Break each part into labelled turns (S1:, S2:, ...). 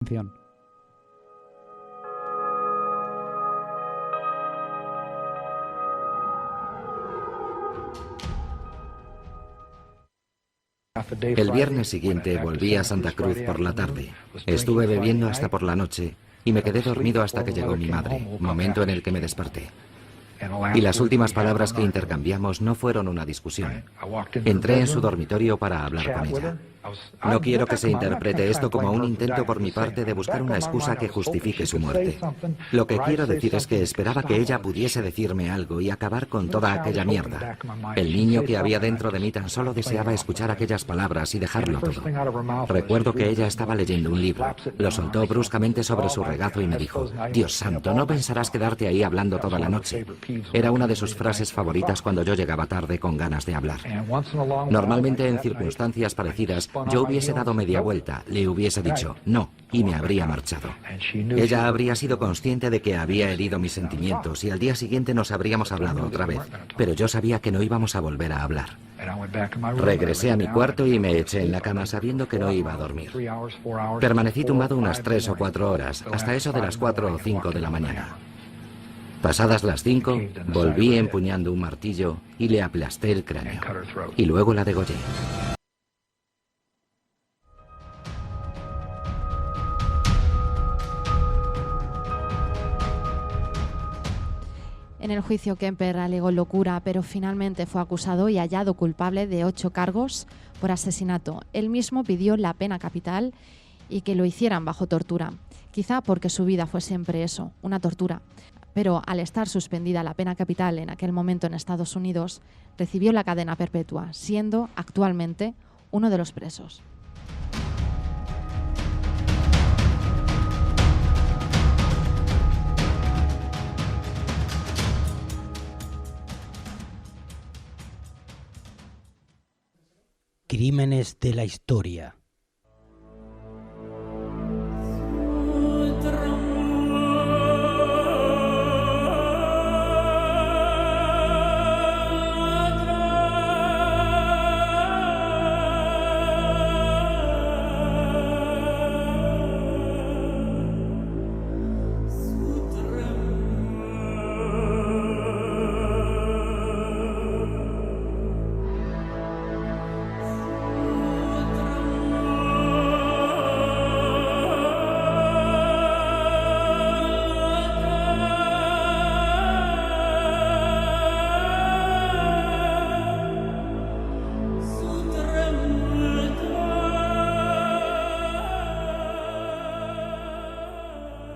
S1: atención.
S2: El viernes siguiente volví a Santa Cruz por la tarde. Estuve bebiendo hasta por la noche y me quedé dormido hasta que llegó mi madre, momento en el que me desperté. Y las últimas palabras que intercambiamos no fueron una discusión. Entré en su dormitorio para hablar con ella. No quiero que se interprete esto como un intento por mi parte de buscar una excusa que justifique su muerte. Lo que quiero decir es que esperaba que ella pudiese decirme algo y acabar con toda aquella mierda. El niño que había dentro de mí tan solo deseaba escuchar aquellas palabras y dejarlo todo. Recuerdo que ella estaba leyendo un libro. Lo soltó bruscamente sobre su regazo y me dijo: «Dios santo, no pensarás quedarte ahí hablando toda la noche». Era una de sus frases favoritas cuando yo llegaba tarde con ganas de hablar. Normalmente en circunstancias parecidas yo hubiese dado media vuelta, le hubiese dicho no y me habría marchado. Ella habría sido consciente de que había herido mis sentimientos y al día siguiente nos habríamos hablado otra vez, pero yo sabía que no íbamos a volver a hablar. Regresé a mi cuarto y me eché en la cama sabiendo que no iba a dormir. Permanecí tumbado unas 3 o 4 horas, hasta eso de las 4 o 5 de la mañana. Pasadas las 5, volví empuñando un martillo y le aplasté el cráneo. Y luego la degollé.
S3: En el juicio, Kemper alegó locura, pero finalmente fue acusado y hallado culpable de 8 cargos por asesinato. Él mismo pidió la pena capital y que lo hicieran bajo tortura. Quizá porque su vida fue siempre eso, una tortura. Pero al estar suspendida la pena capital en aquel momento en Estados Unidos, recibió la cadena perpetua, siendo actualmente uno de los presos.
S4: Crímenes de la historia.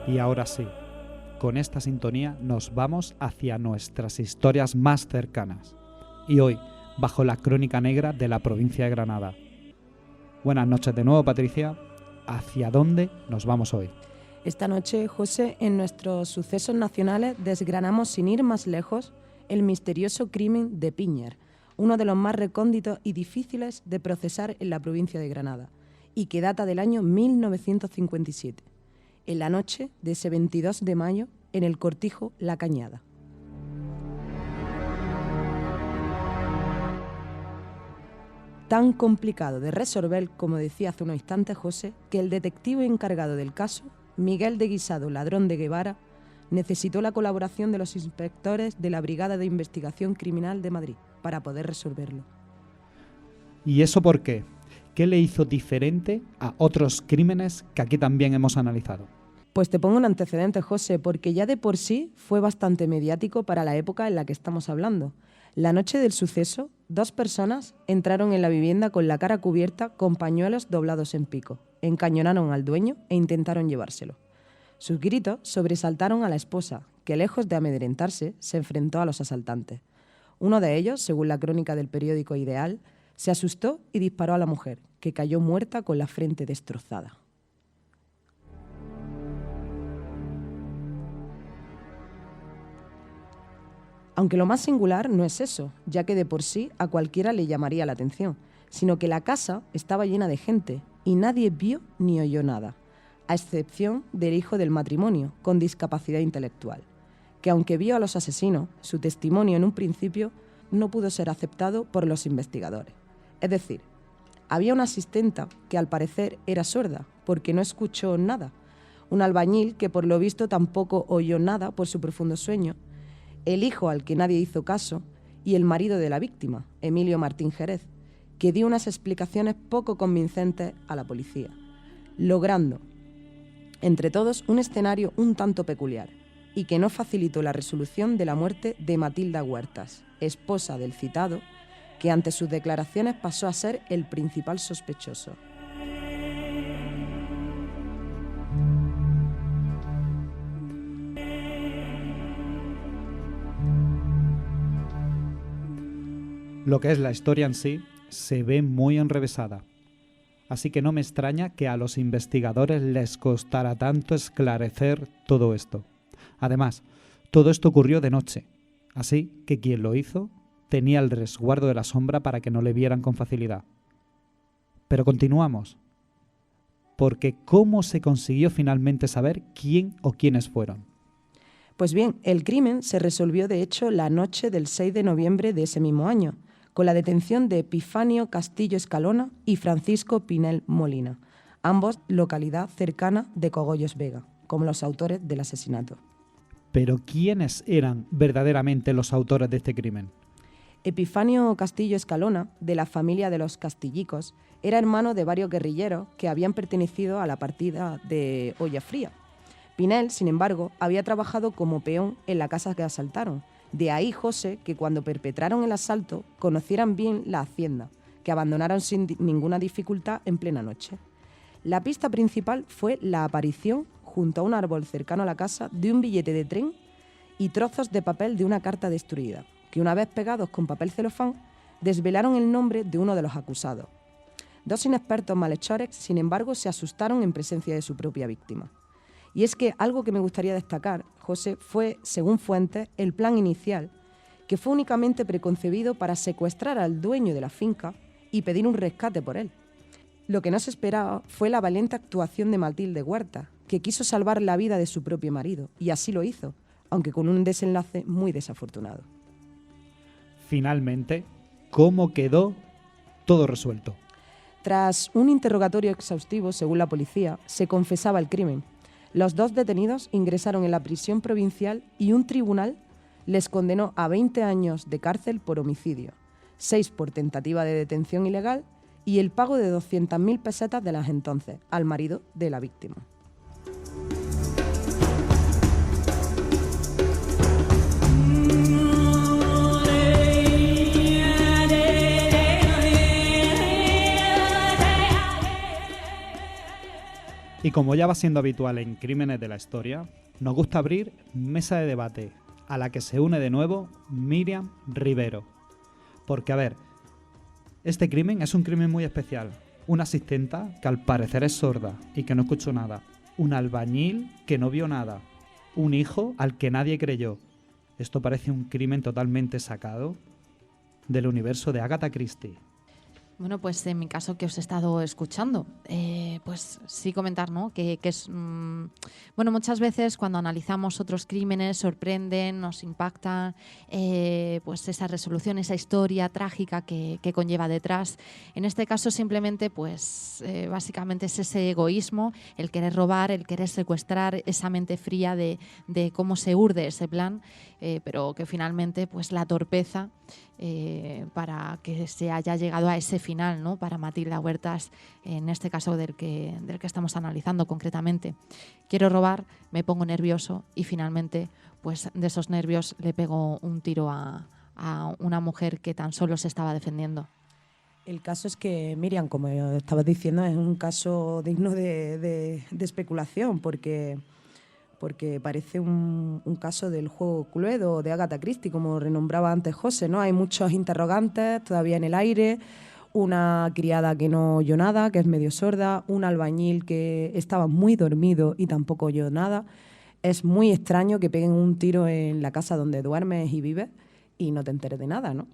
S1: Y ahora sí, con esta sintonía nos vamos hacia nuestras historias más cercanas. Y hoy, bajo la crónica negra de la provincia de Granada. Buenas noches de nuevo, Patricia. ¿Hacia dónde nos vamos hoy?
S5: Esta noche, José, en nuestros sucesos nacionales desgranamos sin ir más lejos el misterioso crimen de Piñer, uno de los más recónditos y difíciles de procesar en la provincia de Granada, y que data del año 1957. En la noche de ese 22 de mayo, en el cortijo La Cañada. Tan complicado de resolver, como decía hace unos instantes José, que el detective encargado del caso, Miguel de Guisado Ladrón de Guevara, necesitó la colaboración de los inspectores de la Brigada de Investigación Criminal de Madrid para poder resolverlo.
S1: ¿Y eso por qué? ¿Qué le hizo diferente a otros crímenes que aquí también hemos analizado?
S5: Pues te pongo un antecedente, José, porque ya de por sí fue bastante mediático para la época en la que estamos hablando. La noche del suceso, 2 personas entraron en la vivienda con la cara cubierta con pañuelos doblados en pico, encañonaron al dueño e intentaron llevárselo. Sus gritos sobresaltaron a la esposa, que lejos de amedrentarse, se enfrentó a los asaltantes. Uno de ellos, según la crónica del periódico Ideal, se asustó y disparó a la mujer, que cayó muerta con la frente destrozada. Aunque lo más singular no es eso, ya que de por sí a cualquiera le llamaría la atención, sino que la casa estaba llena de gente y nadie vio ni oyó nada, a excepción del hijo del matrimonio, con discapacidad intelectual, que aunque vio a los asesinos, su testimonio en un principio no pudo ser aceptado por los investigadores. Es decir, Había una asistenta que al parecer era sorda, porque no escuchó nada. Un albañil que por lo visto tampoco oyó nada por su profundo sueño. El hijo al que nadie hizo caso y el marido de la víctima, Emilio Martín Jerez, que dio unas explicaciones poco convincentes a la policía, logrando entre todos un escenario un tanto peculiar y que no facilitó la resolución de la muerte de Matilda Huertas, esposa del citado, que ante sus declaraciones pasó a ser el principal sospechoso.
S1: Lo que es la historia en sí se ve muy enrevesada. Así que no me extraña que a los investigadores les costara tanto esclarecer todo esto. Además, todo esto ocurrió de noche, así que quien lo hizo tenía el resguardo de la sombra para que no le vieran con facilidad. Pero continuamos, porque ¿cómo se consiguió finalmente saber quién o quiénes fueron?
S5: Pues bien, el crimen se resolvió de hecho la noche del 6 de noviembre de ese mismo año, con la detención de Epifanio Castillo Escalona y Francisco Pinel Molina, ambos localidad cercana de Cogollos Vega, como los autores del asesinato.
S1: Pero ¿quiénes eran verdaderamente los autores de este crimen?
S5: Epifanio Castillo Escalona, de la familia de los Castillicos, era hermano de varios guerrilleros que habían pertenecido a la partida de Olla Fría. Pinel, sin embargo, había trabajado como peón en la casa que asaltaron. De ahí, José, que cuando perpetraron el asalto conocieran bien la hacienda, que abandonaron sin ninguna dificultad en plena noche. La pista principal fue la aparición, junto a un árbol cercano a la casa, de un billete de tren y trozos de papel de una carta destruida, que una vez pegados con papel celofán, desvelaron el nombre de uno de los acusados. Dos inexpertos malhechores, sin embargo, se asustaron en presencia de su propia víctima. Y es que algo que me gustaría destacar, José, fue, según fuentes, el plan inicial, que fue únicamente preconcebido para secuestrar al dueño de la finca y pedir un rescate por él. Lo que no se esperaba fue la valiente actuación de Matilde Huertas, que quiso salvar la vida de su propio marido, y así lo hizo, aunque con un desenlace muy desafortunado.
S1: Finalmente, ¿cómo quedó todo resuelto?
S5: Tras un interrogatorio exhaustivo, según la policía, se confesaba el crimen. Los dos detenidos ingresaron en la prisión provincial y un tribunal les condenó a 20 años de cárcel por homicidio, 6 por tentativa de detención ilegal y el pago de 200.000 pesetas de las entonces al marido de la víctima.
S1: Y como ya va siendo habitual en Crímenes de la Historia, nos gusta abrir mesa de debate, a la que se une de nuevo Miriam Rivero. Porque, a ver, este crimen es un crimen muy especial. Una asistenta que al parecer es sorda y que no escuchó nada. Un albañil que no vio nada. Un hijo al que nadie creyó. Esto parece un crimen totalmente sacado del universo de Agatha Christie.
S3: Bueno, pues en mi caso que os he estado escuchando, pues sí comentar, ¿no? Que es, bueno, muchas veces cuando analizamos otros crímenes sorprenden, nos impactan, pues esa resolución, esa historia trágica que conlleva detrás. En este caso simplemente, pues básicamente es ese egoísmo, el querer robar, el querer secuestrar, esa mente fría de cómo se urde ese plan, pero que finalmente pues la torpeza para que se haya llegado a ese final, ¿no? Para Matilda Huertas, en este caso del que estamos analizando concretamente. Quiero robar, me pongo nervioso y finalmente pues de esos nervios le pego un tiro a una mujer que tan solo se estaba defendiendo.
S5: El caso es que, Miriam, como estabas diciendo, es un caso digno de especulación porque parece un caso del juego Cluedo de Agatha Christie, como renombraba antes José, ¿no? Hay muchos interrogantes todavía en el aire, una criada que no oyó nada, que es medio sorda, un albañil que estaba muy dormido y tampoco oyó nada. Es muy extraño que peguen un tiro en la casa donde duermes y vives y no te enteres de nada, ¿no?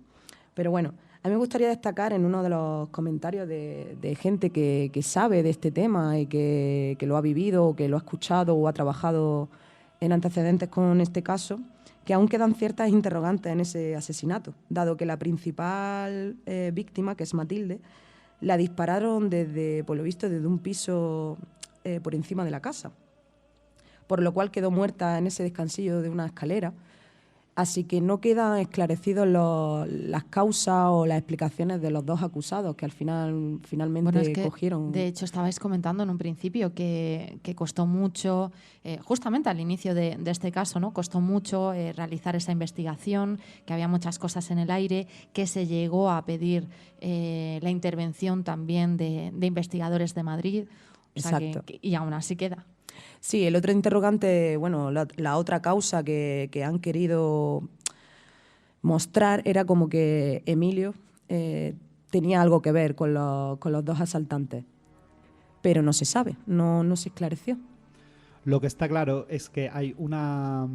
S5: Pero bueno, a mí me gustaría destacar en uno de los comentarios de gente que sabe de este tema y que lo ha vivido, o que lo ha escuchado o ha trabajado en antecedentes con este caso, que aún quedan ciertas interrogantes en ese asesinato, dado que la principal víctima, que es Matilde, la dispararon por lo visto, desde un piso por encima de la casa, por lo cual quedó muerta en ese descansillo de una escalera. Así que no quedan esclarecidos las causas o las explicaciones de los dos acusados que finalmente
S3: Bueno, es que,
S5: cogieron.
S3: de hecho, estabais comentando en un principio que costó mucho, justamente al inicio de este caso, ¿no? Costó mucho realizar esa investigación, que había muchas cosas en el aire, que se llegó a pedir la intervención también de investigadores de Madrid. O sea,
S5: Exacto.
S3: y aún así queda.
S5: Sí, el otro interrogante, bueno, la otra causa que han querido mostrar era como que Emilio tenía algo que ver con los dos asaltantes, pero no se sabe, no se esclareció.
S1: Lo que está claro es que hay una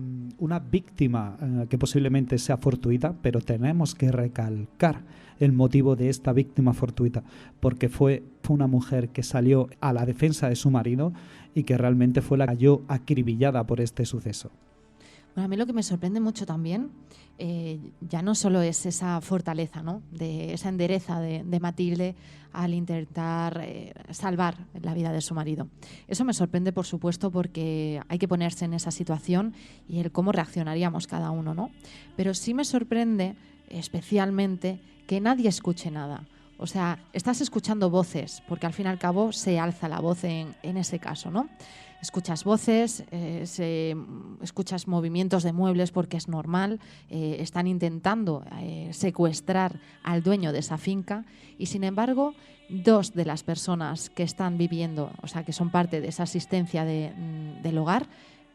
S1: víctima que posiblemente sea fortuita, pero tenemos que recalcar el motivo de esta víctima fortuita, porque fue una mujer que salió a la defensa de su marido y que realmente fue la que cayó acribillada por este suceso.
S3: Bueno, a mí lo que me sorprende mucho también ya no solo es esa fortaleza, ¿no? De esa endereza de Matilde al intentar salvar la vida de su marido. Eso me sorprende, por supuesto, porque hay que ponerse en esa situación y el cómo reaccionaríamos cada uno, ¿no? Pero sí me sorprende especialmente que nadie escuche nada. O sea, estás escuchando voces, porque al fin y al cabo se alza la voz en ese caso, ¿no? Escuchas voces, escuchas movimientos de muebles porque es normal, están intentando secuestrar al dueño de esa finca y, sin embargo, dos de las personas que están viviendo, o sea, que son parte de esa asistencia del hogar,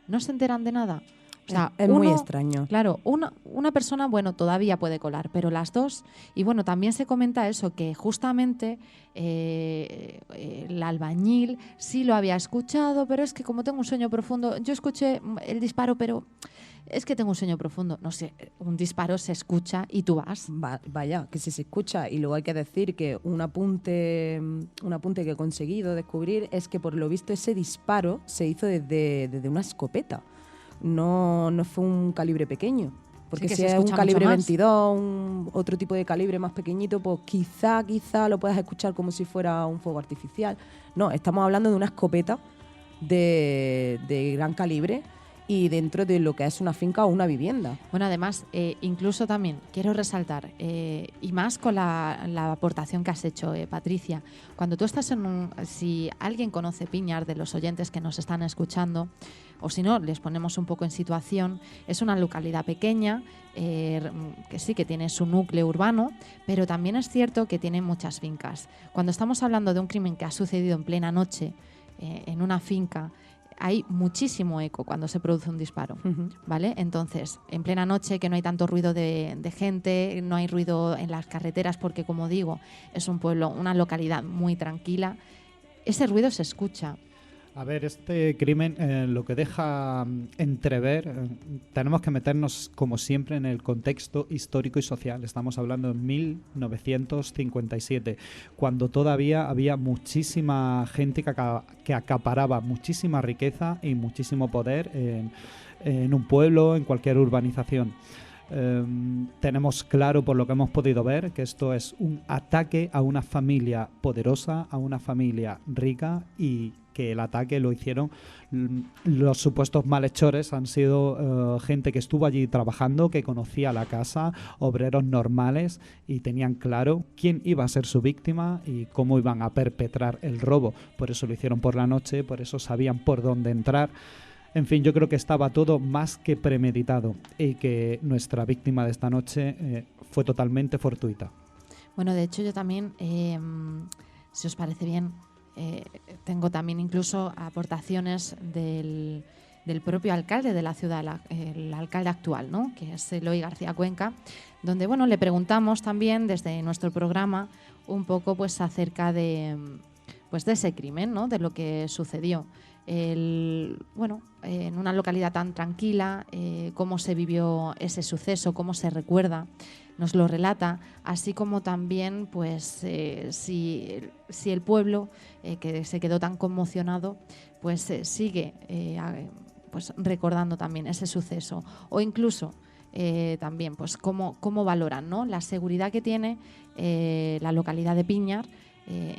S3: no se enteran de nada. O sea,
S5: es muy extraño.
S3: Claro, una persona, bueno, todavía puede colar, pero las dos... Y bueno, también se comenta eso, que justamente el albañil sí lo había escuchado, pero es que como tengo un sueño profundo, yo escuché el disparo, pero es que tengo un sueño profundo. No sé, un disparo se escucha y tú vas.
S5: Vaya, que si se escucha. Y luego hay que decir que un apunte que he conseguido descubrir es que por lo visto ese disparo se hizo desde una escopeta. No fue un calibre pequeño, porque
S3: sí,
S5: si es un calibre 22, otro tipo de calibre más pequeñito, pues quizá lo puedas escuchar como si fuera un fuego artificial. No, estamos hablando de una escopeta de gran calibre y dentro de lo que es una finca o una vivienda.
S3: Bueno, además, incluso también quiero resaltar, y más con la aportación que has hecho, Patricia, cuando tú estás si alguien conoce Piñar, de los oyentes que nos están escuchando, o si no, les ponemos un poco en situación, es una localidad pequeña, que sí que tiene su núcleo urbano, pero también es cierto que tiene muchas fincas. Cuando estamos hablando de un crimen que ha sucedido en plena noche, en una finca, hay muchísimo eco cuando se produce un disparo, ¿vale? Entonces, en plena noche, que no hay tanto ruido de gente, no hay ruido en las carreteras, porque, como digo, es un pueblo, una localidad muy tranquila, ese ruido se escucha.
S1: A ver, este crimen lo que deja entrever, tenemos que meternos como siempre en el contexto histórico y social. Estamos hablando de 1957, cuando todavía había muchísima gente que acaparaba muchísima riqueza y muchísimo poder en un pueblo, en cualquier urbanización. Tenemos claro, por lo que hemos podido ver, que esto es un ataque a una familia poderosa, a una familia rica, y que el ataque lo hicieron los supuestos malhechores. Han sido gente que estuvo allí trabajando, que conocía la casa, obreros normales, y tenían claro quién iba a ser su víctima y cómo iban a perpetrar el robo. Por eso lo hicieron por la noche, por eso sabían por dónde entrar. En fin, yo creo que estaba todo más que premeditado y que nuestra víctima de esta noche fue totalmente fortuita.
S3: Bueno, de hecho yo también, si os parece bien, tengo también incluso aportaciones del propio alcalde de la ciudad, el alcalde actual, ¿no? Que es Eloy García Cuenca, donde, bueno, le preguntamos también desde nuestro programa un poco, pues, acerca de ese crimen, ¿no? De lo que sucedió. Bueno, en una localidad tan tranquila, cómo se vivió ese suceso, cómo se recuerda, nos lo relata, así como también, pues, si el pueblo, que se quedó tan conmocionado, pues sigue pues recordando también ese suceso, o incluso también, pues, cómo valoran, ¿no?, la seguridad que tiene la localidad de Piñar en